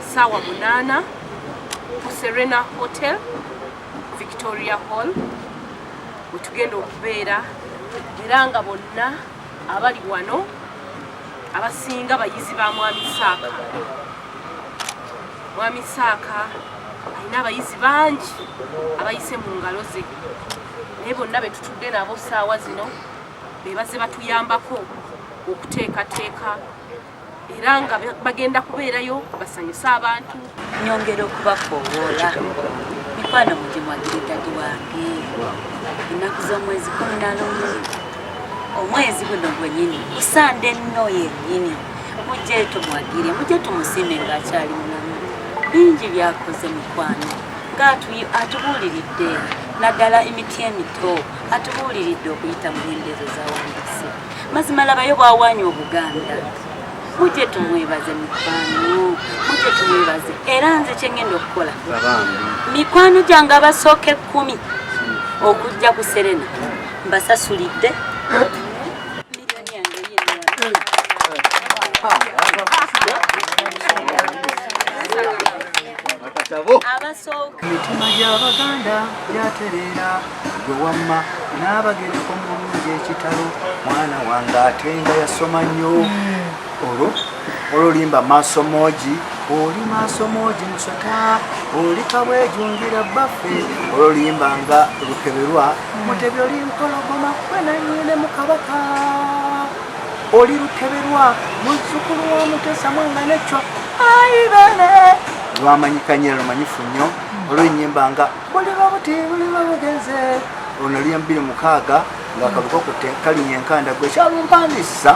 sawa 8 ku Serena Hotel Victoria Hall wetugenda okubeera era nga bonna abali wano abasinga bayizi ba Mwami Saaka. Mwami Saaka alina abayizi bangi abayise mu ngalo ze, naye bonna betutudde nabo saawa zino bebaze batuyambako okuteekateeka era nga bagenda kubeerayo basanyusa abantu. Nyongera okubakoowoola mikwano mugye mwagire dadi wange ennaku z'omwezi 11 omwezi guno gwennyini kusande nno yennyini mujje tumwagire mujje tumusime ng'akyali mulamu. Bingi byakoze mikwano atubuuliridde naddala emiti emito atubuuliridde okuyita mu ndezo z'awandiise mazima labayo bw'awaanya Obuganda. Mujje tumwebaze mikwano mujye tumwebaze era nze kyengenda okukola mikwano gyange abasooka 10 okujja ku Serena mbasasulidde milioni yange Mitima gy'Abaganda gyatereera gwe wamma n'abagereko mulungi ekitalo mwana wange ate nga yasoma nnyo olwo limba maaso moogi oli maaso moogi musota oli kabwejungira baffe olwo limba nga lukeberwa mutebi oli mpologoma kwenanyine mu kabaka oli lukeberwa muzzukulu w'omutesa mwanga necwa ayibene lwamanyikanyira lumanyifu nnyo olw'ennyimba nga buli babuti buli babugenze ono lya 26 ng'akaluko kalinya enkanda gwekyalumpanisa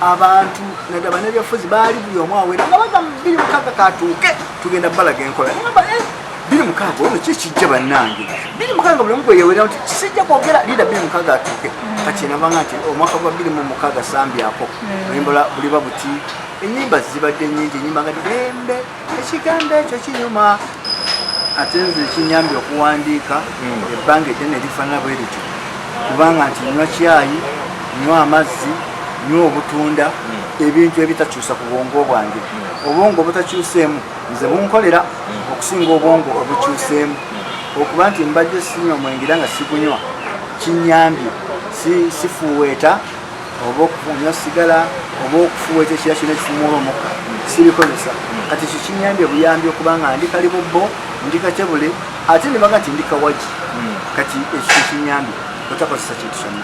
abantu naddaba n'ebyofuzi baali buli omu awera nga baga 26 katuuke tugenda balaga enkola 26 ono kikijja bannange 26 buli omu gweyewera nti kisijja kwogera liida 26 atuuke kati nabanga nti omwaka gwa 26 sambyako oluyimba buli babuti ennyimba zibadde nnyingi ennyimba nga ddembe ekigambo ekyo kinyuma ate nze kinyambye okuwandiika ebbanga eddene lifaanana bwe lityo kubanga nti nywa cyayi nywa amazzi nywa obutunda ebintu ebitakyusa ku bwongo bwange obwongo obutakyuseemu nze bunkolera okusinga obwongo obukyuseemu okuba nti mbadde sinywa mwenge era nga sigunywa kinyambye sifuweeta oba okunywa sigala oba okufuweeta ekira kyonna ekifumula omukka sibikozesa kati kikinyambye buyambi okuba nga ndi kalibubbo ndi kakyebule ate ne baga nti ndi kawagi kati ekyo kinyambye otakozesa kintu kyonna.